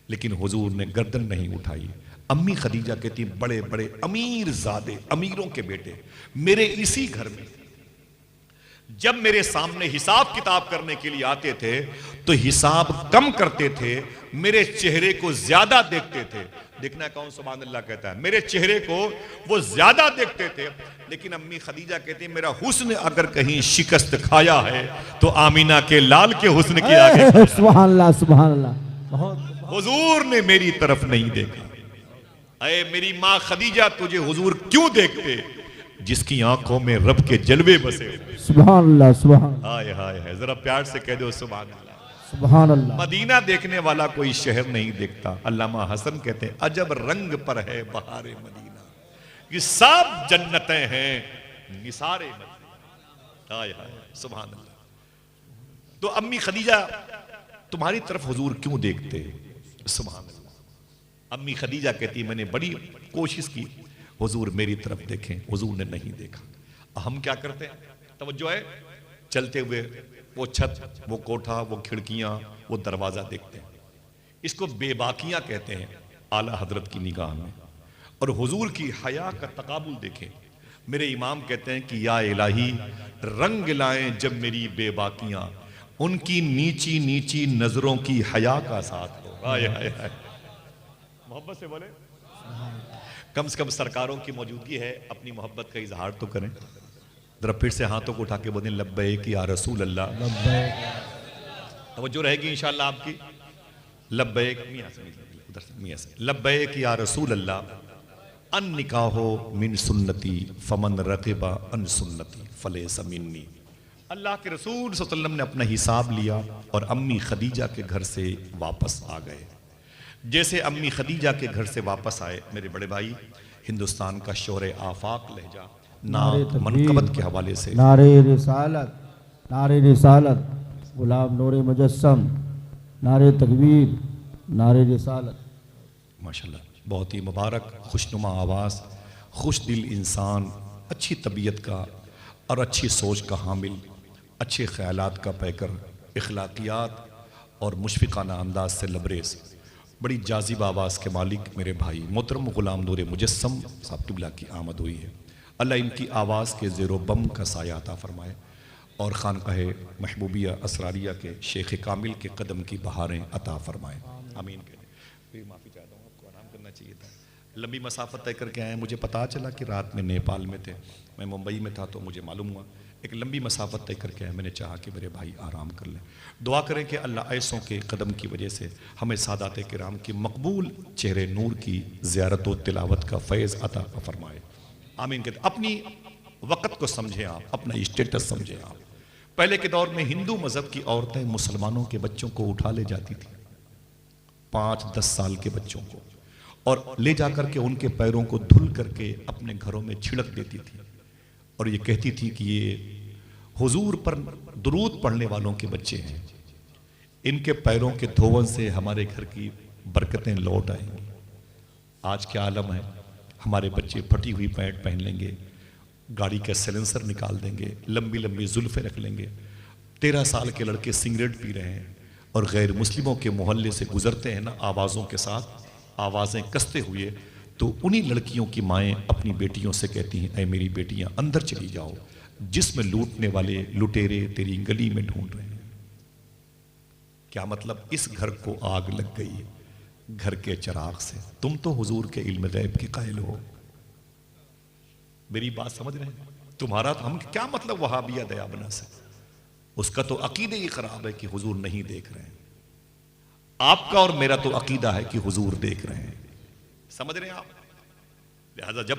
लेकिन हुजूर ने गर्दन नहीं उठाई। अम्मी खदीजा कहती बड़े बड़े अमीर ज़ादे, अमीरों के बेटे मेरे इसी घर में जब मेरे सामने हिसाब किताब करने के लिए आते थे तो हिसाब कम करते थे, मेरे चेहरे को ज्यादा देखते थे। देखना कौन सुभान अल्लाह कहता है, मेरे चेहरे को वो ज्यादा देखते थे। लेकिन अम्मी खदीजा कहती है मेरा हुस्न अगर कहीं शिकस्त खाया है तो आमीना के लाल के हुस्न के आगे। सुभान अल्लाह, सुभान अल्लाह। हुजूर ने मेरी तरफ नहीं देखा। अरे मेरी माँ खदीजा तुझे हुजूर क्यों देखते? जिसकी आंखों में रब के जलवे बसे। सुभान अल्लाह, सुभान। हाय हाय हाय, जरा प्यार से कह दो सुभान अल्लाह। सुभान अल्लाह। मदीना देखने वाला कोई शहर नहीं देखता। अल्लामा हसन कहते हैं अजब रंग पर है बहारे मदीना, ये सब जन्नतें हैं निसारे मदीना। हाय हाय सुभान अल्लाह। तो अम्मी खदीजा तुम्हारी तरफ हुजूर क्यों देखते? सुभान अल्लाह। अम्मी खदीजा कहती मैंने बड़ी कोशिश की हुजूर मेरी तरफ देखें, हुजूर ने नहीं देखा। हम क्या करते हैं, तवज्जो है, चलते हुए वो छत, वो कोठा, वो खिड़कियां, वो दरवाजा देखते हैं। इसको बेबाकियां कहते हैं आला हजरत की निगाह में। और हुजूर की हया का तकाबुल देखें। मेरे इमाम कहते हैं कि या इलाही रंग लाएं जब मेरी बेबाकियां, उनकी नीची नीची नजरों की हया का साथ हो। हाय हाय हाय, मोहब्बत से बोले। कम से कम सरकारों की मौजूदगी है, अपनी मोहब्बत का इजहार तो करें। जरा फिर से हाथों को उठा के बोलें लब्बैक या रसूल अल्लाह। तवज्जो रहेगी इंशाअल्लाह आपकी। लब्बैक, मियां से उधर से, मियां से। लब्बैक या रसूल अल्लाह अन निकाहो मिन सुन्नती फमन रग़िबा अन सुन्नती फलैसा मिन्नी। अल्लाह के रसूल सल्लल्लाहु अलैहि वसल्लम ने अपना हिसाब लिया और अम्मी खदीजा के घर से वापस आ गए। जैसे अम्मी खदीजा के घर से वापस आए मेरे बड़े भाई, हिंदुस्तान का शोरे आफाक लहजा नात मनकबत के हवाले से नारे रिसालत, नारे रिसालत, गुलाम नूरे मुजस्सम, नारे तकबीर, नारे रिसालत। माशाल्लाह, बहुत ही मुबारक खुशनुमा आवाज़, खुश दिल इंसान, अच्छी तबीयत का और अच्छी सोच का हामिल, अच्छे ख्यालात का पैकर, इखलाकियात और मुशफ़िकाना अंदाज से लबरेज, बड़ी जाजिब आवाज़ के मालिक मेरे भाई मोहतरम गुलाम नूरे मुजस्सम साहब किबला की आमद हुई है। अल्लाह इनकी आवाज़ के ज़ेरो बम का साया अता फरमाए और खानकाह महबूबिया असरारिया के शेख कामिल के कदम की बहारें अता फरमाए। आमीन करें। फिर माफ़ी चाहता हूँ, आपको आराम करना चाहिए था। लंबी मसाफत तय करके आए। मुझे पता चला कि रात में नेपाल में थे, मैं मुंबई में था, तो मुझे मालूम हुआ एक लंबी मसाफत तय करके आए। मैंने चाहा कि मेरे भाई आराम कर लें। दुआ करें कि अल्लाह ऐसों के कदम की वजह से हमें सादात किराम की मकबूल चेहरे नूर की ज़ियारत व तिलावत का फैज़ अता फरमाए। आमीन कहते। अपनी वक़्त को समझें आप, अपना स्टेटस समझें आप। पहले के दौर में हिंदू मज़हब की औरतें मुसलमानों के बच्चों को उठा ले जाती थी, 5-10 साल के बच्चों को, और ले जाकर के उनके पैरों को धुल करके अपने घरों में छिड़क देती थी और ये कहती थी कि ये हुजूर पर दुरूद पढ़ने वालों के बच्चे हैं, इनके पैरों के धोवन से हमारे घर की बरकतें लौट आएंगी। आज क्या आलम है, हमारे बच्चे फटी हुई पैंट पहन लेंगे, गाड़ी का सिलेंसर निकाल देंगे, लंबी लंबी जुल्फे रख लेंगे। 13 साल के लड़के सिगरेट पी रहे हैं और गैर मुस्लिमों के मोहल्ले से गुजरते हैं ना आवाज़ों के साथ, आवाज़ें कसते हुए, तो उन्हीं लड़कियों की माएँ अपनी बेटियों से कहती हैं, ऐ मेरी बेटियां अंदर चली जाओ, जिसमें लूटने वाले लुटेरे तेरी गली में ढूंढ रहे हैं। क्या मतलब, इस घर को आग लग गई घर के चिराग से। तुम तो हुजूर के इल्म गैब के कायल हो। मेरी बात समझ रहे हैं? तुम्हारा तो हम क्या मतलब वहाबिया दयाबना से, उसका तो अकीदे ही खराब है कि हुजूर नहीं देख रहे हैं। आपका और मेरा तो अकीदा है कि हुजूर देख रहे हैं। समझ रहे हैं आप? लिहाजा जब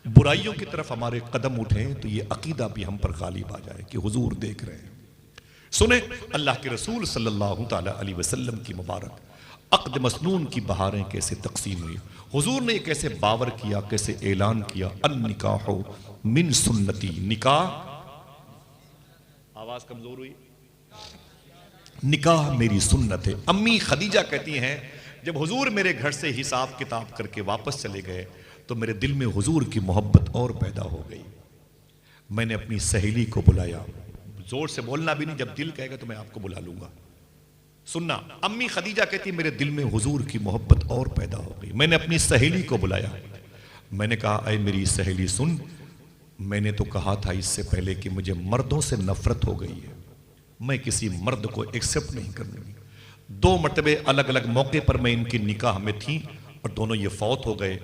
बुराइयों की तरफ हमारे कदम उठे तो ये अकीदा भी हम पर गालिब आ जाए कि हुजूर देख रहे हैं। सुने अल्लाह के रसूल सल्लल्लाहु ताला अलैहि वसल्लम की मुबारक अक़्द मसनून की बहारें कैसे तकसीम हुई। हुजूर ने कैसे बावर किया, कैसे ऐलान किया, अन निकाहो मिन सुन्नती, निकाह, आवाज कमजोर हुई, निकाह मेरी सुन्नत है। अम्मी खदीजा कहती हैं जब हुजूर मेरे घर से हिसाब किताब करके वापस चले गए तो मेरे दिल में हुजूर की मोहब्बत और पैदा हो गई। मैंने अपनी सहेली को बुलाया, जोर से बोलना भी नहीं, जब दिल कहेगा तो मैं आपको बुला लूंगा। सुनना, अम्मी खदीजा कहती मेरे दिल में हुजूर की मोहब्बत और पैदा हो गई। मैंने अपनी सहेली को बुलाया, मैंने कहा अय मेरी सहेली सुन, मैंने तो कहा था इससे पहले कि मुझे मर्दों से नफरत हो गई है, मैं किसी मर्द को एक्सेप्ट नहीं करूंगी। 2 मरतबे अलग अलग मौके पर मैं इनकी निकाह में थी और दोनों ये फौत हो गए।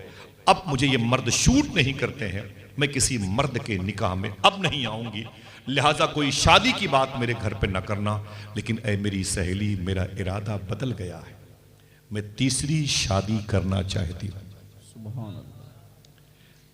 अब मुझे ये मर्द शूट नहीं करते हैं, मैं किसी मर्द के निकाह में अब नहीं आऊंगी, लिहाजा कोई शादी की बात मेरे घर पे ना करना। लेकिन ऐ मेरी सहेली, मेरा इरादा बदल गया है, मैं तीसरी शादी करना चाहती हूँ। सुभान अल्लाह।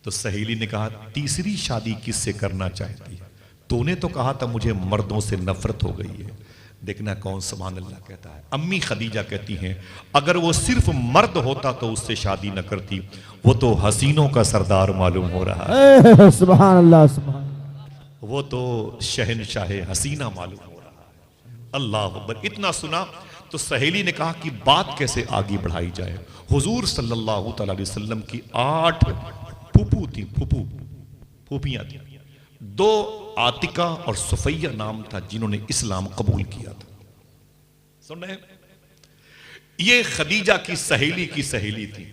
तो सहेली ने कहा तीसरी शादी किससे करना चाहती है? तूने तो कहा था मुझे मर्दों से नफरत हो गई है। देखना कौन सुभान अल्लाह कहता है। अम्मी खदीजा कहती हैं अगर वो सिर्फ मर्द होता तो उससे शादी न करती, वो तो हसीनों का सरदार मालूम हो रहा है, सुभान अल्लाह, सुभान। वो तो शहनशाह हसीना मालूम हो रहा है। अल्लाह अकबर। इतना सुना तो सहेली ने कहा कि बात कैसे आगे बढ़ाई जाए। हुजूर सल्लल्लाहु अलैहि वसल्लम की 8 फूफू थी, फूफियां थी। 2 आतिका और सुफैया नाम था जिन्होंने इस्लाम कबूल किया था। सुन रहे, ये खदीजा की सहेली थी।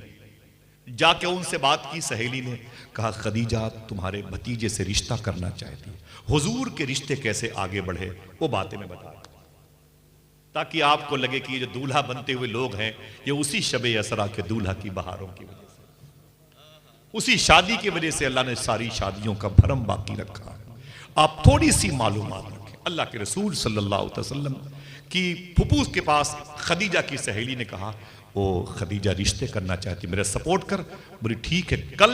जाके उनसे बात की, सहेली ने कहा खदीजा तुम्हारे भतीजे से रिश्ता करना चाहती है। हुजूर के रिश्ते कैसे आगे बढ़े वो बातें मैं बता रहा हूं, ताकि आपको लगे कि ये जो दूल्हा बनते हुए लोग हैं ये उसी शबे असरा के दूल्हा की बहारों की वजह से, उसी शादी की वजह से अल्लाह ने सारी शादियों का भरम बाकी रखा है। आप थोड़ी सी मालूमात रखें। अल्लाह के रसूल सल्लल्लाहु अलैहि वसल्लम की फुफू के पास खदीजा की सहेली ने कहा वो खदीजा रिश्ते करना चाहती, मेरा सपोर्ट कर। बोली ठीक है, कल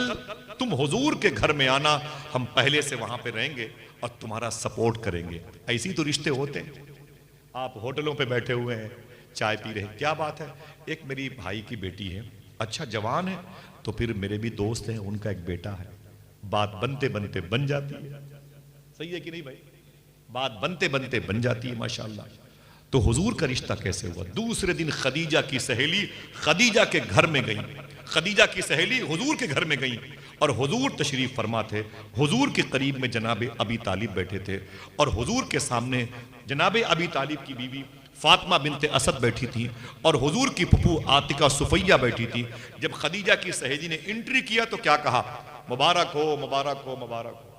तुम हुजूर के घर में आना, हम पहले से वहां पे रहेंगे और तुम्हारा सपोर्ट करेंगे। ऐसी तो रिश्ते होते हैं। आप होटलों पे बैठे हुए हैं, चाय पी रहे हैं, क्या बात है, एक मेरी भाई की बेटी है, अच्छा जवान है, तो फिर मेरे भी दोस्त हैं, उनका एक बेटा है। बात बनते बनते बन जाती है, सही है कि नहीं भाई? बात बनते बनते बन जाती है माशाअल्लाह। तो हुजूर का रिश्ता कैसे हुआ? दूसरे दिन खदीजा की सहेली खदीजा के घर में गई। खदीजा की सहेली हुजूर के घर में गई और हुजूर तशरीफ फरमा थे। हुजूर के करीब में जनाबे अबी तालिब बैठे थे और हुजूर के सामने जनाबे अबी तालिब की बीवी फातिमा बिनते असद बैठी थी और हुजूर की फुफू आतिका सुफैया बैठी थी। जब खदीजा की सहेली ने एंट्री किया तो क्या कहा? मुबारक हो, मुबारक हो, मुबारक हो।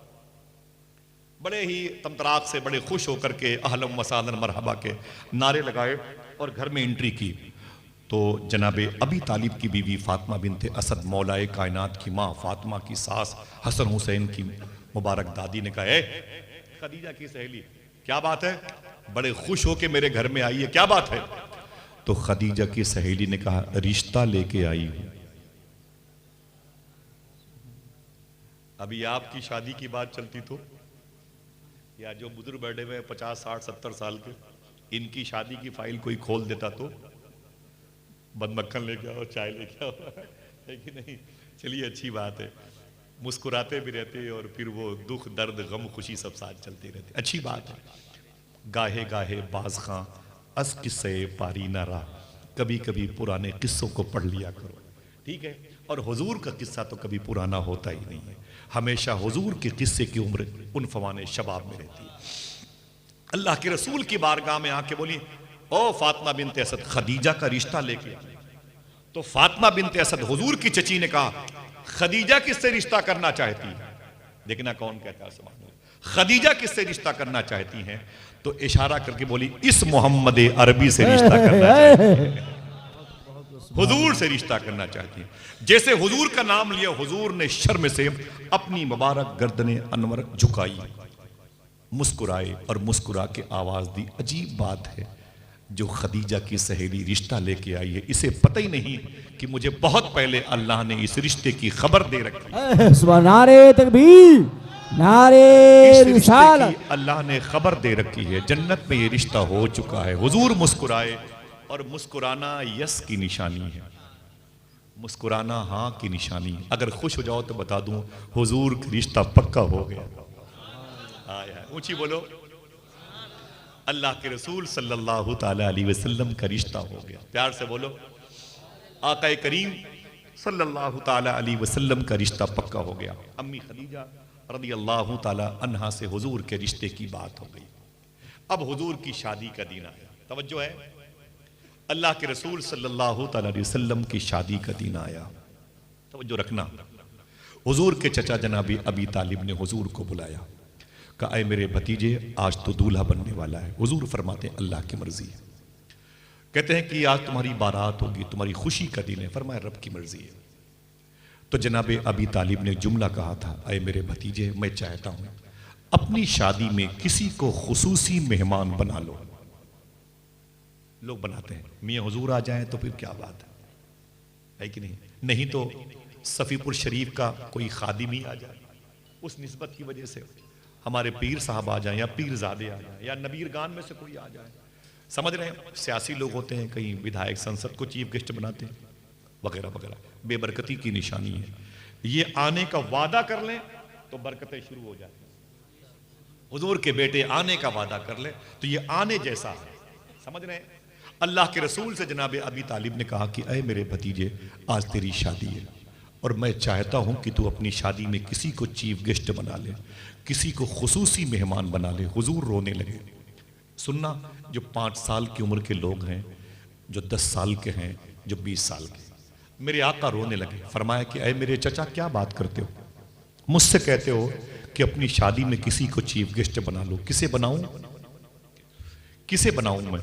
बड़े ही तमतराक से, बड़े खुश होकर के अहलन वसाहलन मरहबा के नारे लगाए और घर में एंट्री की। तो जनाबे अबी तालिब की बीवी फातिमा बिनते असद, मौलाए कायनात की माँ फातिमा की सास हसन हुसैन की मुबारक दादी ने कहा, ए खदीजा की सहेली क्या बात है, बड़े खुश होके मेरे घर में आई है, क्या बात है? तो खदीजा की सहेली ने कहा रिश्ता लेके आई हूं। अभी आपकी शादी की बात चलती तो, या जो बुजुर्ग बैठे हुए 50, 60, 70 साल के, इनकी शादी की फाइल कोई खोल देता तो बदमक्खन लेके आओ, चाय लेके आओ, है कि नहीं? चलिए अच्छी बात है, मुस्कुराते भी रहते और फिर वो दुख दर्द गम खुशी सब साथ चलते रहते, अच्छी बात है। गाहे गाहे बाज खां अस किस्से पारी ना रहा, कभी कभी पुराने किस्सों को पढ़ लिया करो, ठीक है? और हुजूर का किस्सा तो कभी पुराना होता ही नहीं है, हमेशा हुजूर के किस्से की उम्र उन फवाने शबाब में रहती है। अल्लाह के रसूल की बारगाह में आके बोली, ओ फातिमा बिनते असद खदीजा का रिश्ता लेके आ। तो फातिमा बिनते असद हुजूर की चची ने कहा खदीजा किससे रिश्ता करना चाहती है? देखना कौन कहता है सुभान अल्लाह, खदीजा किससे रिश्ता करना चाहती हैं? तो इशारा करके बोली इस मोहम्मद अरबी से रिश्ता करना चाहती है, हुजूर से रिश्ता करना चाहती है। जैसे हुजूर का नाम लिया, हुजूर ने शर्म से अपनी मुबारक गर्दने अनवर झुकाई, मुस्कुराए और मुस्कुरा के आवाज दी। अजीब बात है, जो खदीजा की सहेली रिश्ता लेके आई है, इसे पता ही नहीं कि मुझे बहुत पहले अल्लाह ने इस रिश्ते की खबर दे रखी है। नारे तकबीर, नारे रिसालत, अल्लाह ने खबर दे रखी है, जन्नत में ये रिश्ता हो चुका है। हुजूर मुस्कुराए, और मुस्कुराना यस की निशानी है, मुस्कुराना हाँ की निशानी। अगर खुश हो जाओ तो बता दूं हुजूर का रिश्ता पक्का हो गया। आया ऊंची बोलो, अल्लाह के रसूल सल्लल्लाहु ताला अलैहि वसल्लम का रिश्ता हो गया। प्यार से बोलो, आका करीम सल्लल्लाहु ताला अलैहि वसल्लम का रिश्ता पक्का हो गया। अम्मी खदीजा रदियल्लाहु ताला अन्हा से हुजूर के रिश्ते की बात हो गई। अब हुजूर की शादी का दिन आया, तवज्जो है, अल्लाह के रसूल सल्लल्लाहु अलैहि वसल्लम की शादी का दिन आया। तवज्जो रखना, हुजूर के चचा जनाबी अबी तालिब ने हुजूर को बुलाया, कहा ऐ मेरे भतीजे आज तो दूल्हा बनने वाला है। हुजूर फरमाते अल्लाह की मर्जी है। कहते हैं कि आज तुम्हारी बारात होगी, तुम्हारी खुशी का दिन है। फरमाया रब की मर्जी है। तो जनाबे अबी तालिब ने जुमला कहा था, ऐ मेरे भतीजे मैं चाहता हूं अपनी शादी में किसी को खुसूसी मेहमान बना लो। लोग बनाते हैं, मियां हुजूर आ जाएं तो फिर क्या बात है कि नहीं, नहीं तो सफीपुर शरीफ का कोई खादिम ही आ जाए, उस निस्बत की वजह से हमारे पीर साहब आ जाएं या पीरजादे आ जाएं या नबीर गान में से कोई आ जाए। समझ रहे हैं, सियासी लोग होते हैं, कहीं विधायक संसद को चीफ गेस्ट बनाते हैं वगैरह वगैरह, बेबरकती की निशानी है। ये आने का वादा कर लें तो बरकतें शुरू हो जाती हैं। हुजूर के बेटे आने का वादा कर ले तो ये आने जैसा है। समझ रहे हैं, अल्लाह के रसूल से जनाबे अबी तालिब ने कहा कि ऐ मेरे भतीजे आज तेरी शादी है और मैं चाहता हूं कि तू अपनी शादी में किसी को चीफ गेस्ट बना ले, किसी को खुसूसी मेहमान बना ले। हुजूर रोने लगे। सुनना, जो 5 साल की उम्र के लोग हैं, जो 10 साल के हैं, जो 20 साल के, मेरे आका रोने लगे। फरमाया कि ऐ मेरे चचा क्या बात करते हो, मुझसे कहते हो कि अपनी शादी में किसी को चीफ गेस्ट बना लो। किसे बनाऊं, किसे बनाऊं मैं,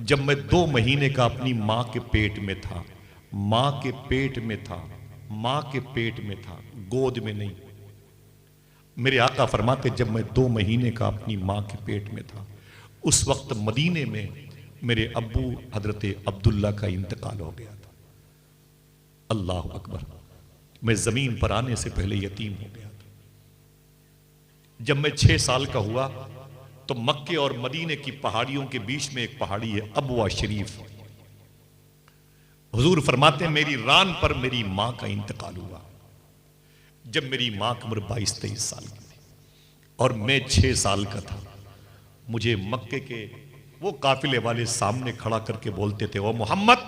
जब मैं 2 महीने का अपनी मां के पेट में था, मां के पेट में था, मां के पेट में था, गोद में नहीं। मेरे आका फरमाते जब मैं 2 महीने का अपनी मां के पेट में था, उस वक्त मदीने में मेरे अब्बू हजरत अब्दुल्ला का इंतकाल हो गया था। अल्लाह अकबर, मैं जमीन पर आने से पहले यतीम हो गया था। जब मैं 6 साल का हुआ तो मक्के और मदीने की पहाड़ियों के बीच में एक पहाड़ी है अबवा शरीफ। हुजूर फरमाते मेरी रान पर मेरी मां का इंतकाल हुआ जब मेरी मां की उम्र 22-23 साल की थी और मैं 6 साल का था। मुझे मक्के के वो काफिले वाले सामने खड़ा करके बोलते थे, ओ मोहम्मद।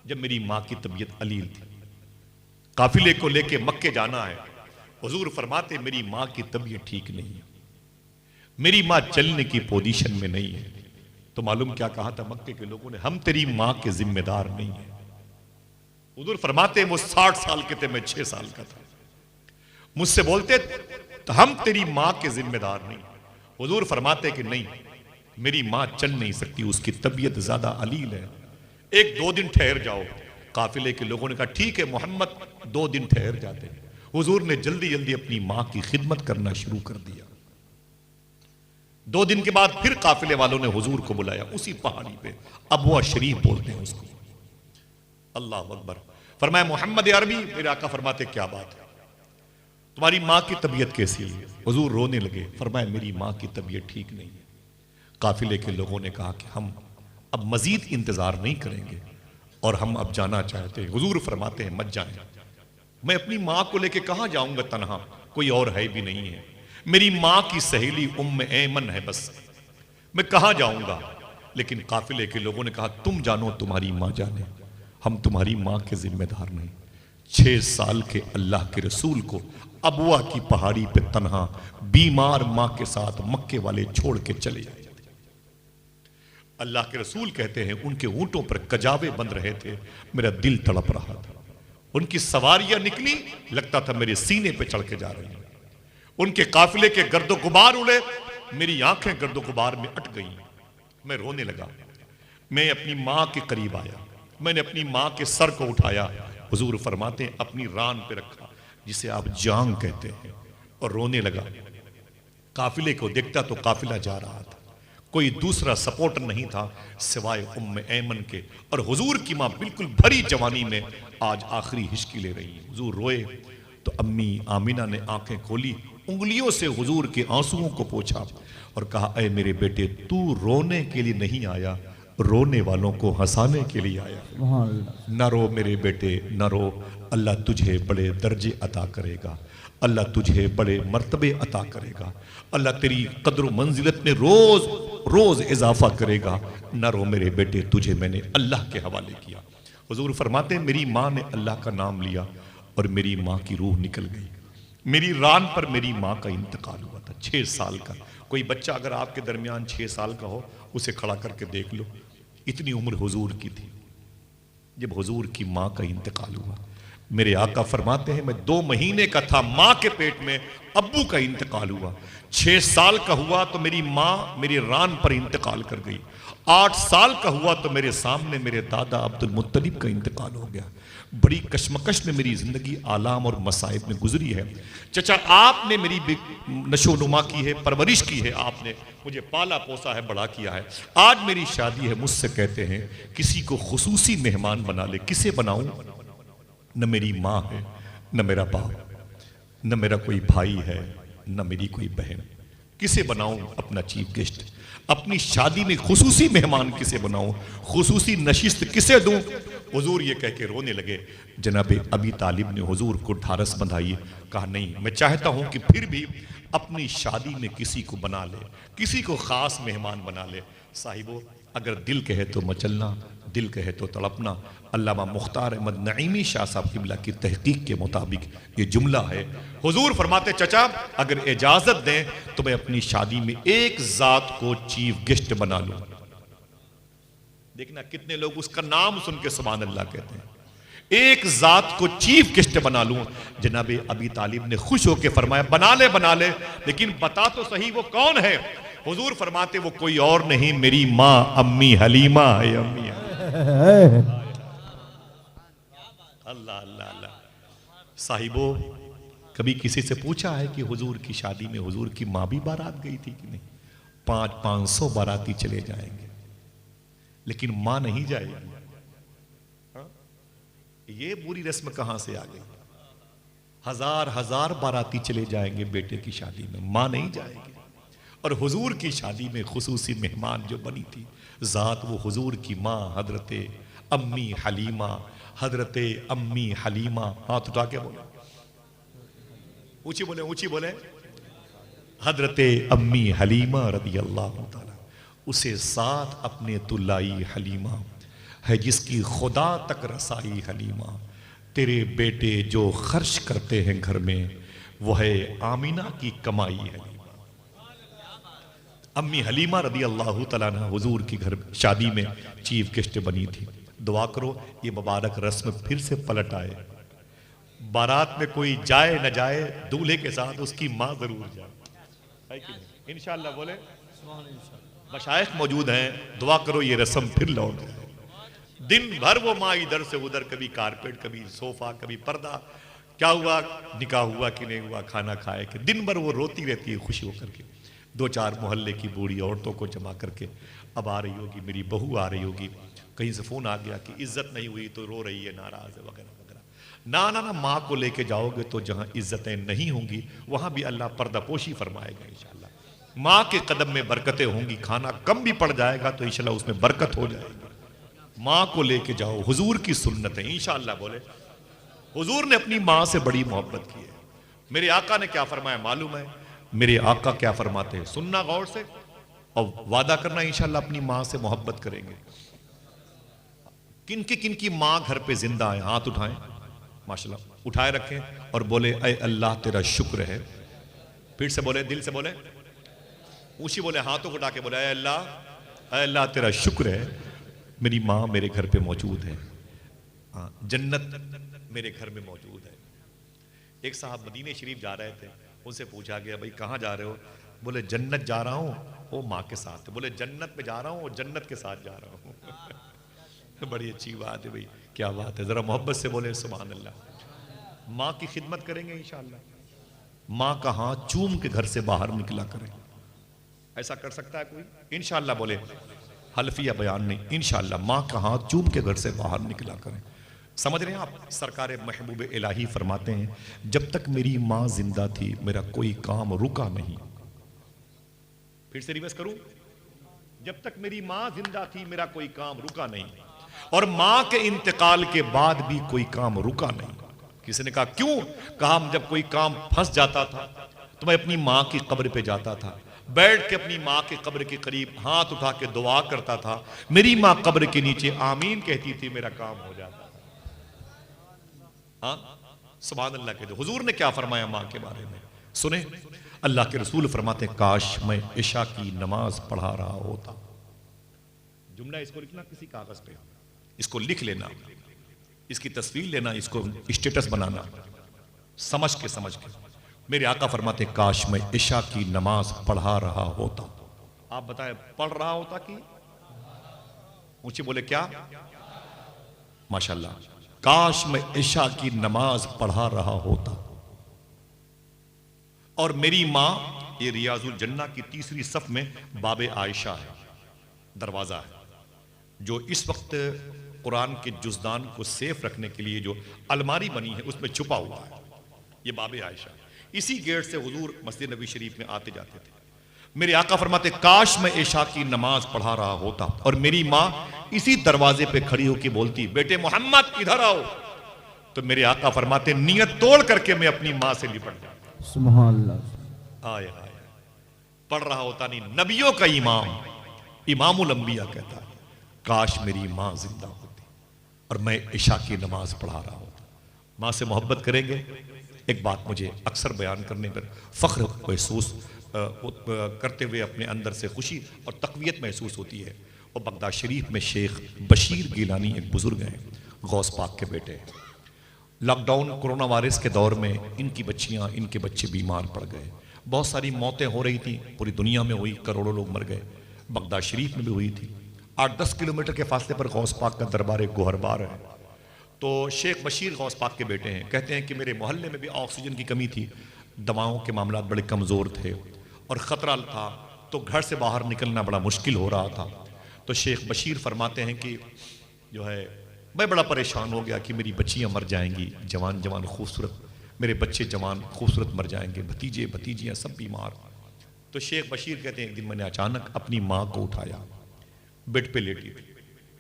जब मेरी मां की तबीयत अलील थी, काफिले को लेके मक्के जाना है, हुजूर फरमाते मेरी मां की तबीयत ठीक नहीं है, मेरी मां चलने की पोजीशन में नहीं है। तो मालूम क्या कहा था मक्के के लोगों ने, हम तेरी मां के जिम्मेदार नहीं है। हुजूर फरमाते वो 60 साल के थे, मैं 6 साल का था। मुझसे बोलते तो हम तेरी मां के जिम्मेदार नहीं। हुजूर फरमाते कि नहीं, मेरी मां चल नहीं सकती, उसकी तबीयत ज्यादा अलील है, 1-2 दिन ठहर जाओ। काफिले के लोगों ने कहा ठीक है मोहम्मद, 2 दिन ठहर जाते हैं। हुजूर ने जल्दी जल्दी अपनी मां की खिदमत करना शुरू कर दिया। 2 दिन के बाद फिर काफिले वालों ने हुजूर को बुलाया उसी पहाड़ी पे, अबवा शरीफ बोलते हैं उसको। अल्लाह अकबर। फरमाया मोहम्मद अरबी, मेरे आका फरमाते क्या बात है, तुम्हारी मां की तबीयत कैसी है। हुजूर रोने लगे। फरमाया मेरी मां की तबीयत ठीक नहीं है। काफिले के लोगों ने कहा कि हम अब मजीद इंतजार नहीं करेंगे और हम अब जाना चाहते हैं। हुजूर फरमाते हैं मत जाएं, मैं अपनी मां को लेके कहां जाऊंगा तन्हा, कोई और है भी नहीं है, मेरी मां की सहेली उम्म ऐमन है, बस मैं कहां जाऊंगा। लेकिन काफिले के लोगों ने कहा तुम जानो, तुम्हारी मां जाने, हम तुम्हारी मां के जिम्मेदार नहीं। 6 साल के अल्लाह के रसूल को अबवा की पहाड़ी पे तन्हा बीमार मां के साथ मक्के वाले छोड़ के चले जाए। अल्लाह के रसूल कहते हैं उनके ऊंटों पर कजावे बंध रहे थे, मेरा दिल तड़प रहा था। उनकी सवारियां निकली, लगता था मेरे सीने पे चढ़ के जा रही हैं। उनके काफिले के गर्दो गुबार उड़े, मेरी आंखें गर्दो गुबार में अट गई। मैं रोने लगा। मैं अपनी मां के करीब आया, मैंने अपनी मां के सर को उठाया। हुजूर फरमाते हैं अपनी रान पे रखा, जिसे आप जांग कहते हैं, और रोने लगा। काफिले को देखता तो काफिला जा रहा था, कोई दूसरा सपोर्टर नहीं था सिवाय उम्मे ऐमन के। और हुजूर की मां बिल्कुल भरी जवानी में आज आखिरी हिचकी ले रही है। हुजूर रोए तो अम्मी आमिना ने आंखें खोली, उंगलियों से हुजूर के आंसुओं को पोंछा और कहा ऐ मेरे बेटे, तू रोने के लिए नहीं आया, रोने वालों को हंसाने के लिए आया। न रो मेरे बेटे, न रो, अल्लाह तुझे बड़े दर्जे अता करेगा, अल्लाह तुझे बड़े मर्तबे अता करेगा, अल्लाह तेरी कद्र मंजिलत में रोज रोज इजाफा करेगा। न रो मेरे बेटे, तुझे मैंने अल्लाह के हवाले किया। हुजूर फरमाते मेरी माँ ने अल्लाह का नाम लिया और मेरी माँ की रूह निकल गई। मेरी रान पर मेरी माँ का इंतकाल हुआ था, 6 साल का। कोई बच्चा अगर आपके दरमियान 6 साल का हो, उसे खड़ा करके देख लो, इतनी उम्र हुजूर की थी जब हुजूर की माँ का इंतकाल हुआ। मेरे आका फरमाते हैं मैं 2 महीने का था, माँ के पेट में अब्बू का इंतकाल हुआ। 6 साल का हुआ तो मेरी माँ मेरे रान पर इंतकाल कर गई। 8 साल का हुआ तो मेरे सामने मेरे दादा अब्दुल मुत्तलिब का इंतकाल हो गया। बड़ी कश्मकश में मेरी जिंदगी आलाम और मसाइब में गुजरी है। चचा आपने मेरी नशोनुमा की है, परवरिश की है, आपने मुझे पाला पोसा है, बड़ा किया है। आज मेरी शादी है, मुझसे कहते हैं किसी को खुसूसी मेहमान बना ले। किसे बनाऊं? न मेरी माँ है, न मेरा बाप, न मेरा कोई भाई है, न मेरी कोई बहन। किसे बनाऊं अपना चीफ गेस्ट? अपनी शादी में खुसूसी मेहमान किसे बनाऊं? खुसूसी नशिस्त किसे दूं? हुजूर ये कह के रोने लगे। जनाबे अबी तालिब ने हुजूर को ढारस बंधाई, कहा नहीं, मैं चाहता हूं कि फिर भी अपनी शादी में किसी को बना ले, किसी को खास मेहमान बना ले। साहिबो, अगर दिल कहे तो मचलना, दिल कहे तो तड़पना। अल्लामा मुख्तार अहमद नईमी शाह साहब किबला की तहकीक के मुताबिक ये जुमला है। हुजूर फरमाते चचा अगर इजाजत दें तो मैं अपनी शादी में एक जात को चीफ गेस्ट बना लूं। देखना कितने लोग उसका नाम सुन के सुभान अल्लाह कहते हैं। एक जात को चीफ गेस्ट बना लूं। जनाबे अबी तालिब ने खुश होकर फरमाया बना ले, लेकिन बता तो सही वो कौन है? हुजूर फरमाते वो कोई और नहीं, मेरी माँ अम्मी हलीमा है। अम्मी अल्लाह अल्लाह अल्लाह। साहिबो, कभी किसी से पूछा है कि हुजूर की शादी में हुजूर की माँ भी बारात गई थी कि नहीं? 500 बाराती चले जाएंगे लेकिन माँ नहीं जाएगी। ये बुरी रस्म कहां से आ गई? हजार बाराती चले जाएंगे बेटे की शादी में, माँ नहीं जाएगी। और हुजूर की शादी में खुसूसी मेहमान जो बनी थी जात, वो हुजूर की माँ हजरत अम्मी हलीमा। हजरत अम्मी हलीमा, हाथ उठा के बोले, ऊंची बोले, ऊंची बोले। हजरत अम्मी हलीमा रदी अल्लाह ताला, उसे साथ अपने तुलाई हलीमा है जिसकी खुदा तक रसाई हलीमा। तेरे बेटे जो खर्च करते हैं घर में वो है आमीना की कमाई हलीमा। अम्मी हलीमा रदी अल्लाह तआला अन्हा हुजूर की घर शादी में चीफ गेस्ट बनी थी। दुआ करो ये मुबारक रस्म फिर से पलट आए। बारात में कोई जाए न जाए, दूल्हे के साथ उसकी माँ जरूर जाए, है कि नहीं? इंशाअल्लाह बोले। मशाइख मौजूद हैं, दुआ करो ये रस्म फिर लौट जाए। दिन भर वो माँ इधर से उधर, कभी कारपेट, कभी सोफा, कभी पर्दा। क्या हुआ, निकाह हुआ कि नहीं हुआ, खाना खाए कि? दिन भर वो रोती रहती है खुशी होकर के। 2-4 मोहल्ले की बूढ़ी औरतों को जमा करके अब आ रही होगी, मेरी बहू आ रही होगी, कहीं से फोन आ गया कि इज्जत नहीं हुई तो रो रही है, नाराज है, वगैरह वगैरह। ना ना ना, माँ को लेके जाओगे तो जहाँ इज्जतें नहीं होंगी वहां भी अल्लाह पर्दापोशी फरमाएगा इंशाअल्लाह। माँ के कदम में बरकतें होंगी। खाना कम भी पड़ जाएगा तो इंशाअल्लाह उसमें बरकत हो जाएगी। माँ को लेके जाओ, हुजूर की सुन्नत है इंशाअल्लाह बोले। हुजूर ने अपनी माँ से बड़ी मोहब्बत की है। मेरे आका ने क्या फरमाया मालूम है? मेरे आका क्या फरमाते हैं, सुनना गौर से और वादा करना इंशाअल्लाह अपनी माँ से मोहब्बत करेंगे। किनकी माँ घर पे जिंदा है? हाथ उठाएं, माशाल्लाह उठाए रखें और बोले ऐ अल्लाह तेरा शुक्र है। फिर से बोले, दिल से बोले, ऊंची बोले, हाथों को उठा के बोले ऐ अल्लाह तेरा शुक्र है मेरी माँ मेरे घर पे मौजूद है। जन्नत मेरे घर में मौजूद है। एक साहब मदीने शरीफ जा रहे थे, उनसे पूछा गया भाई कहाँ जा रहे हो? बोले जन्नत जा रहा हूँ, वो माँ के साथ। बोले जन्नत में जा रहा हूँ, जन्नत के साथ जा रहा हूँ। बड़ी अच्छी बात है भाई, क्या बात है। जरा मोहब्बत से बोले सुभान अल्लाह। माँ की खिदमत करेंगे इंशाअल्लाह। माँ का हाथ चूम के घर से बाहर निकला करें। ऐसा कर सकता है कोई? इंशाअल्लाह बोले, हल्फिया बयान नहीं, इंशाअल्लाह माँ का हाथ चूम के घर से बाहर निकला करें। समझ रहे हैं आप? सरकार महबूब इलाही फरमाते हैं जब तक मेरी माँ जिंदा थी मेरा कोई काम रुका नहीं। फिर से रिवर्स करूं, जब तक मेरी माँ जिंदा थी मेरा कोई काम रुका नहीं, और माँ के इंतकाल के बाद भी कोई काम रुका नहीं। किसी ने कहा क्यों? कहा जब कोई काम फंस जाता था तो मैं अपनी माँ की कब्र पे जाता था, बैठ के अपनी माँ के कब्र के करीब हाथ उठा के दुआ करता था, मेरी माँ कब्र के नीचे आमीन कहती थी, मेरा काम हो जाता था। हाँ सुभान अल्लाह कहते। हुजूर ने क्या फरमाया माँ के बारे में सुने। अल्लाह के रसूल फरमाते काश मैं इशा की नमाज पढ़ा रहा होता। जुमला इसको लिखना किसी कागज पे, इसको लिख लेना, इसकी तस्वीर लेना, इसको स्टेटस बनाना, समझ के। मेरे आका फरमाते काश मैं इशा की नमाज पढ़ा रहा होता। आप बताएं पढ़ रहा होता कि ऊंचे बोले क्या? माशाल्लाह, काश मैं इशा की नमाज पढ़ा रहा होता और मेरी मां, ये रियाजुल जन्ना की तीसरी सफ में बाबे आयशा है, दरवाजा है, जो इस वक्त कुरान के जुज़दान को सेफ रखने के लिए जो अलमारी बनी है उसमें छुपा हुआ है, ये बाबे आयशा। इसी गेट से हुजूर मस्जिद नबी शरीफ में आते जाते थे। मेरे आका फरमाते काश मैं इशा की नमाज पढ़ा रहा होता और मेरी मां इसी दरवाजे पे खड़ी होकर बोलती बेटे मोहम्मद इधर आओ, तो मेरे आका फरमाते नियत तोड़ करके मैं अपनी मां से लिपट जाता। सुभान अल्लाह। आए आए पढ़ रहा होता नहीं, नबियों का इमाम इमामुल अंबिया कहता है काश मेरी मां जिंदा होती और मैं इशा की नमाज पढ़ा रहा होता। मां से मोहब्बत करेंगे। एक बात मुझे अक्सर बयान करने पर फख्र महसूस करते हुए अपने अंदर से खुशी और तक़वियत महसूस होती है। और बगदाद शरीफ में शेख बशीर गिलानी एक बुजुर्ग हैं, गौस पाक के बेटे हैं। लॉकडाउन कोरोना वायरस के दौर में इनकी बच्चियां, इनके बच्चे बीमार पड़ गए, बहुत सारी मौतें हो रही थी, पूरी दुनिया में हुई, करोड़ों लोग मर गए, बगदाद शरीफ में भी हुई थी। 8-10 किलोमीटर के फासले पर गौस पाक का दरबार गोहरबार है। तो शेख बशीर गौस पाक के बेटे हैं, कहते हैं कि मेरे मोहल्ले में भी ऑक्सीजन की कमी थी, दवाओं के मामला बड़े कमज़ोर थे और ख़तरा था, तो घर से बाहर निकलना बड़ा मुश्किल हो रहा था। तो शेख बशीर फरमाते हैं कि जो है मैं बड़ा परेशान हो गया कि मेरी बच्चियां मर जाएंगी, जवान जवान खूबसूरत, मेरे बच्चे जवान खूबसूरत मर जाएंगे, भतीजे भतीजियां सब बीमार। तो शेख बशीर कहते हैं एक दिन मैंने अचानक अपनी माँ को उठाया, बेड पे लेटी थी,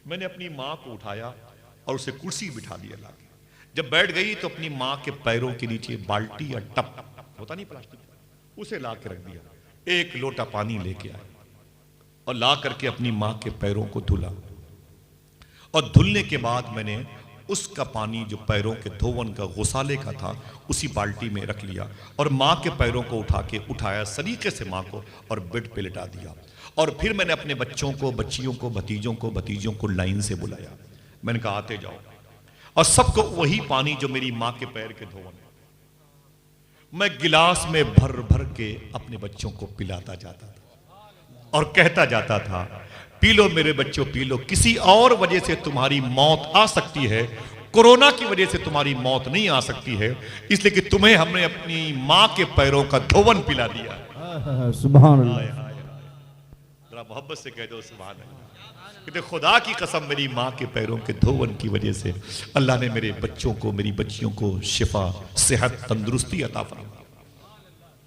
मैंने अपनी माँ को उठाया और उसे कुर्सी बिठा दिया लाके। जब बैठ गई तो अपनी माँ के पैरों के नीचे बाल्टी या टप होता नहीं प्लास्टिक, उसे ला के रख दिया, एक लोटा पानी लेके आया और ला करके अपनी माँ के पैरों को धुला। और धुलने के बाद मैंने उसका पानी जो पैरों के धोवन का गुसाले का था उसी बाल्टी में रख लिया और माँ के पैरों को उठाया सलीके से माँ को और बेड पे लिटा दिया। और फिर मैंने अपने बच्चों को, बच्चियों को, भतीजों को लाइन से बुलाया। मैंने कहा आते जाओ, और सबको वही पानी जो मेरी माँ के पैर के धोवन मैं गिलास में भर भर के अपने बच्चों को पिलाता जाता था और कहता जाता था पी लो मेरे बच्चों पी लो, किसी और वजह से तुम्हारी मौत आ सकती है, कोरोना की वजह से तुम्हारी मौत नहीं आ सकती है, इसलिए कि तुम्हें हमने अपनी माँ के पैरों का धोवन पिला दिया। सुभान अल्लाह। जरा मोहब्बत से कह दो सुभान अल्लाह। कहते खुदा की कसम मेरी माँ के पैरों के धोवन की वजह से अल्लाह ने मेरे बच्चों को, मेरी बच्चियों को शिफा, सेहत, तंदुरुस्ती अता फरमाई।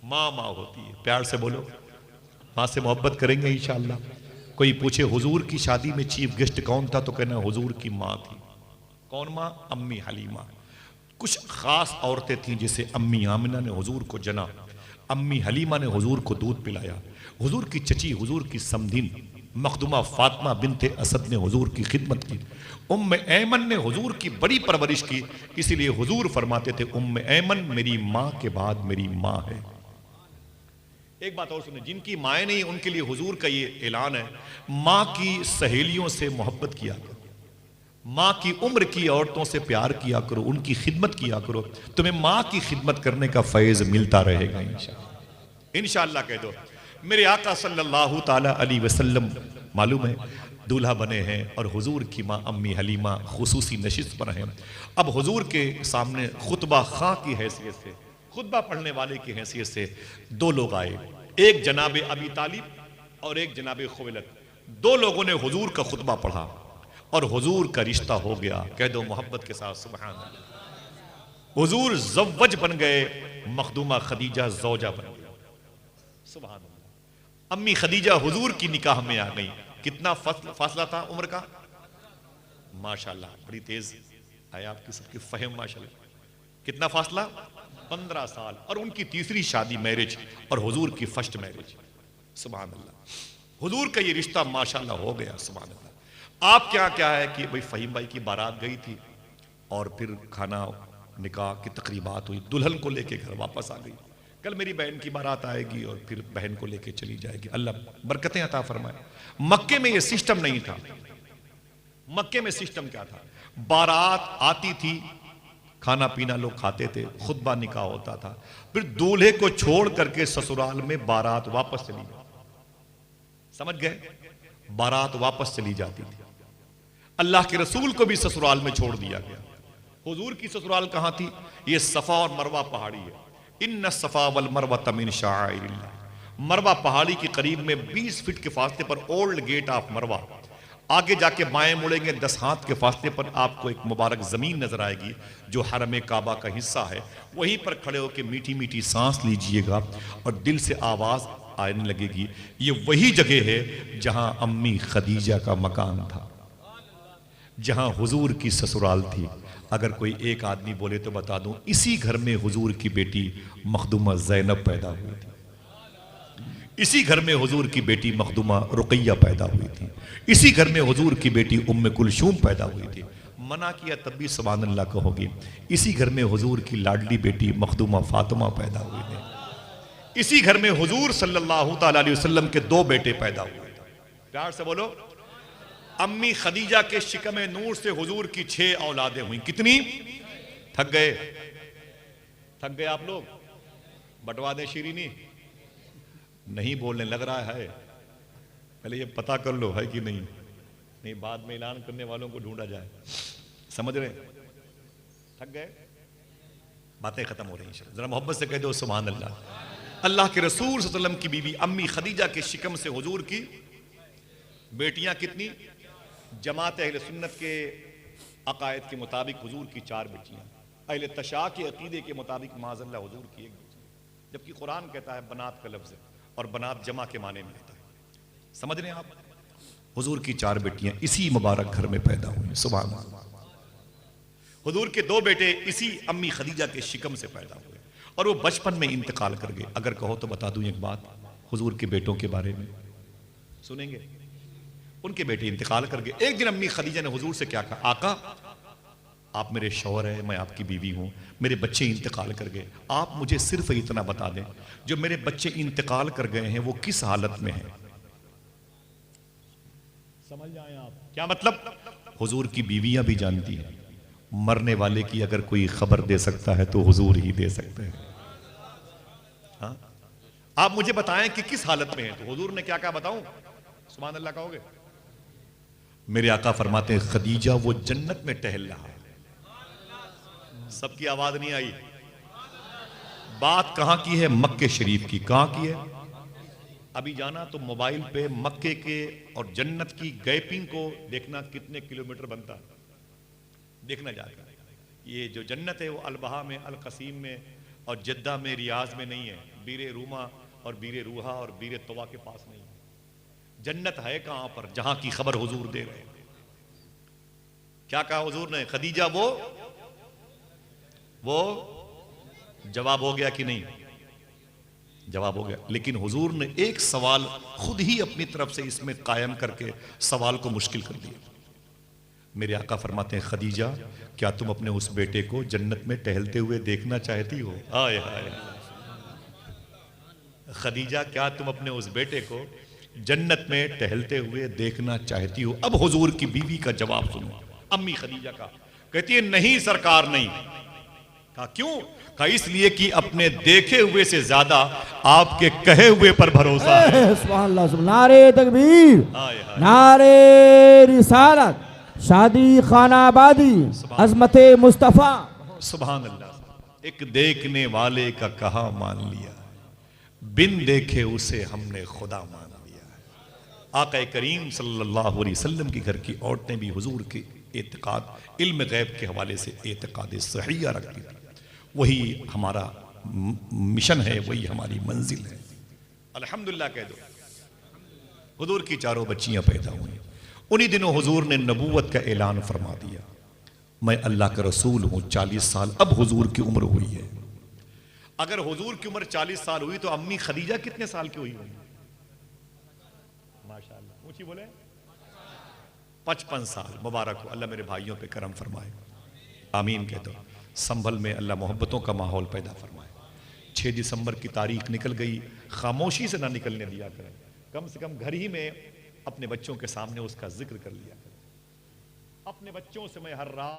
माँ माँ होती है, प्यार से बोलो, माँ से मोहब्बत करेंगे इंशाअल्लाह। कोई पूछे हुजूर की शादी में चीफ गेस्ट कौन था, तो कहना हुजूर की माँ थी। कौन माँ? अम्मी हलीमा। कुछ खास औरतें थीं, जैसे अम्मी आमिना ने हुजूर को जना, अम्मी हलीमा ने हुजूर को दूध पिलाया, हुजूर की चची, हुजूर की समधिन मखदुमा फातिमा बिनते असद ने हुजूर की खिदमत की, उम्मे ऐमन ने हुजूर की बड़ी परवरिश की। इसीलिए हुजूर फरमाते थे उम्मे ऐमन मेरी माँ के बाद मेरी माँ है। एक बात और सुने, जिनकी माएँ नहीं उनके लिए हुजूर का ये ऐलान है, माँ की सहेलियों से मोहब्बत किया करो, माँ की उम्र की औरतों से प्यार किया करो, उनकी खिदमत किया करो, तुम्हें माँ की खिदमत करने का फैज़ मिलता रहेगा इंशाअल्लाह। इंशाअल्लाह कह दो। मेरे आका सल्लल्लाहु ताला अलैहि वसल्लम मालूम है दूल्हा बने हैं और हुजूर की माँ अम्मी हलीमा खुसूसी नशिस्त पर हैं। अब हुजूर के सामने खुतबा खां की हैसियत से, खुतबा पढ़ने वाले की हैसियत से दो लोग आए, एक जनाबे अबी तालिब और एक जनाबे खुवैलद। दो लोगों ने हुजूर का खुतबा पढ़ा और हुजूर का रिश्ता हो गया। कह दो मोहब्बत के साथ सुभान अल्लाह। हुजूर ज़व्वज बन गए, मखदूमा खदीजा ज़ौजा बन गई। सुभान अल्लाह। अम्मी खदीजा हुजूर की निकाह में आ गई। कितना फासला था उम्र का? माशाल्लाह, बड़ी तेज है आपकी सबकी फहम माशाल्लाह। कितना फासला? 15 साल। और उनकी तीसरी शादी मैरिज और हुजूर की फर्स्ट मैरिज। सुभान अल्लाह। हुजूर का ये रिश्ता माशाल्लाह हो गया। सुभान अल्लाह। आप क्या है कि भाई फहीम भाई की बारात गई थी और फिर खाना निकाह की तकरीबात हुई, दुल्हन को लेके घर वापस आ गई, कल मेरी बहन की बारात आएगी और फिर बहन को लेके चली जाएगी, अल्लाह बरकतें अता फरमाए। मक्के में ये सिस्टम नहीं था। मक्के में सिस्टम क्या था? बारात आती थी, खाना पीना लोग खाते थे, खुतबा निकाह होता था, फिर दूल्हे को छोड़ करके ससुराल में बारात वापस चली जाती। समझ गए? बारात वापस चली जाती थी। अल्लाह के रसूल को भी ससुराल में छोड़ दिया गया। हुजूर की ससुराल कहां थी? ये सफा और मरवा पहाड़ी है। इन्ना सफा वल मरवा मिन शाइरिल्लाह। मरवा पहाड़ी के करीब में 20 फीट के फासले पर ओल्ड गेट ऑफ मरवा, आगे जाके बाएं मुड़ेंगे 10 हाथ के फासले पर आपको एक मुबारक जमीन नजर आएगी जो हरम काबा का हिस्सा है। वहीं पर खड़े होकर मीठी मीठी सांस लीजिएगा और दिल से आवाज आने लगेगी। ये वही जगह है जहां अम्मी खदीजा का मकान था, जहां हुजूर की ससुराल थी। अगर कोई एक आदमी बोले तो बता दूं, इसी घर में हुजूर की बेटी मखदूमा ज़ैनब पैदा हुई थी। इसी घर में हुजूर की बेटी मखदूमा रुकैया पैदा हुई थी। इसी घर में हुजूर की बेटी उम्मे कुलसूम पैदा हुई थी। मना किया तब भी सुभान अल्लाह कहोगे। इसी घर में हुजूर की लाडली बेटी मखदूमा फातिमा पैदा हुई थी। इसी घर में हुजूर सल्लल्लाहु ताला अलैहि वसल्लम के 2 बेटे पैदा हुए थे। प्यार से बोलो, अम्मी खदीजा के शिकम नूर से हुजूर की 6 औलादें हुई। कितनी? थक गए? थक गए आप लोग? बंटवा दें शीरीनी? नहीं बोलने लग रहा है, पहले ये पता कर लो है कि नहीं, नहीं बाद में ऐलान करने वालों को ढूंढा जाए। समझ रहे? थक गए? बातें खत्म हो रही हैं। जरा मोहब्बत से कह दो सुभान अल्लाह। अल्लाह के रसूल सल्लल्लाहु अलैहि वसल्लम की बीवी अम्मी खदीजा के शिकम से हुजूर की बेटियां कितनी? जमात अहले सुन्नत के अकायद के मुताबिक हुजूर की 4 बेटियां, अहले तशा के अकीदे के मुताबिक माज़अल्लाह हुजूर की 1 बेटी, जबकि कुरान कहता है बनात का लफ्ज़ है और बनात जमा के माने में आता है। समझ रहे हैं आप? हुजूर की 4 बेटियां इसी मुबारक घर में पैदा हुई। सुभान अल्लाह। हुजूर के 2 बेटे इसी अम्मी खदीजा के शिकम से पैदा हुए और वो बचपन में इंतकाल कर गए। अगर कहो तो बता दूं एक बात हुजूर के बेटों के बारे में, सुनेंगे? उनके बेटे इंतकाल कर गए। एक दिन अम्मी खदीजा ने हुजूर से क्या कहा? आका, आप मेरे शौहर हैं, मैं आपकी बीवी हूं, मेरे बच्चे इंतकाल कर गए, आप मुझे सिर्फ इतना बता दें, जो मेरे बच्चे इंतकाल कर गए हैं वो किस हालत में हैं? समझ जाएं आप क्या मतलब? हुजूर की बीवियां भी जानती हैं, मरने वाले की अगर कोई खबर दे सकता है तो हुजूर ही दे सकते हैं। हाँ? आप मुझे बताएं कि किस हालत में है। तो हुजूर ने क्या कहा बताऊं? सुभान अल्लाह कहोगे? मेरे आका फरमाते हैं खदीजा वो जन्नत में टहल रहा है। सबकी आवाज नहीं आई। बात कहां की है? मक्के शरीफ की। कहां की है? अभी जाना तो मोबाइल पे मक्के के और जन्नत की गैपिंग को देखना, कितने किलोमीटर बनता है, देखना जाएगा। ये जो जन्नत है वो अलबहा में, अल कसीम में और जद्दा में, रियाज में नहीं है। बीरे रूमा और बीरे रूहा और बीरे तवा के पास नहीं है। जन्नत है कहां पर? जहां की खबर हुजूर दे रहे हैं। क्या कहा हुजूर ने? खदीजा वो जवाब हो गया कि नहीं? जवाब हो गया। लेकिन हुजूर ने एक सवाल खुद ही अपनी तरफ से इसमें कायम करके सवाल को मुश्किल कर दिया। मेरे आका फरमाते हैं खदीजा, क्या तुम अपने उस बेटे को जन्नत में टहलते हुए देखना चाहती हो? आए हाय। खदीजा, क्या तुम अपने उस बेटे को जन्नत में टहलते हुए देखना चाहती हो? अब हुजूर की बीवी का जवाब सुनो। अम्मी खदीजा का कहती है नहीं सरकार, नहीं। कहा क्यों? कहा इसलिए कि अपने देखे हुए से ज्यादा आपके कहे हुए पर भरोसा है। सुभान अल्लाह। नारे तकबीर, नारे रिसालत, शादी खानाबादी, अजमते मुस्तफा। सुभान अल्लाह। एक देखने वाले का कहा मान लिया, बिन देखे उसे हमने खुदा मान लिया। आका करीम सल्लल्लाहु अलैहि वसल्लम की घर की औरतें भी हुजूर के एतकाद, इल्म गैब के हवाले से एतकाद सहिया रखती थी। वही हमारा मिशन है, वही हमारी मंजिल है। अल्हम्दुलिल्लाह कह दो। हुजूर की 4 बच्चियां पैदा हुई। उन्हीं दिनों हुजूर ने नबूवत का ऐलान फरमा दिया, मैं अल्लाह का रसूल हूं। 40 साल अब हुजूर की उम्र हुई है। अगर हुजूर की उम्र 40 साल हुई तो अम्मी खदीजा कितने साल की हुई होंगी? माशाअल्लाह, ऊंची बोले 55 साल। मुबारक हो, अल्लाह मेरे भाइयों पे करम फरमाए। आमीन कह दो। संभल में अल्लाह मोहब्बतों का माहौल पैदा फरमाए। 6 दिसंबर की तारीख निकल गई, खामोशी से ना निकलने दिया करें, कम से कम घर ही में अपने बच्चों के सामने उसका जिक्र कर लिया करें। अपने बच्चों से मैं हर रात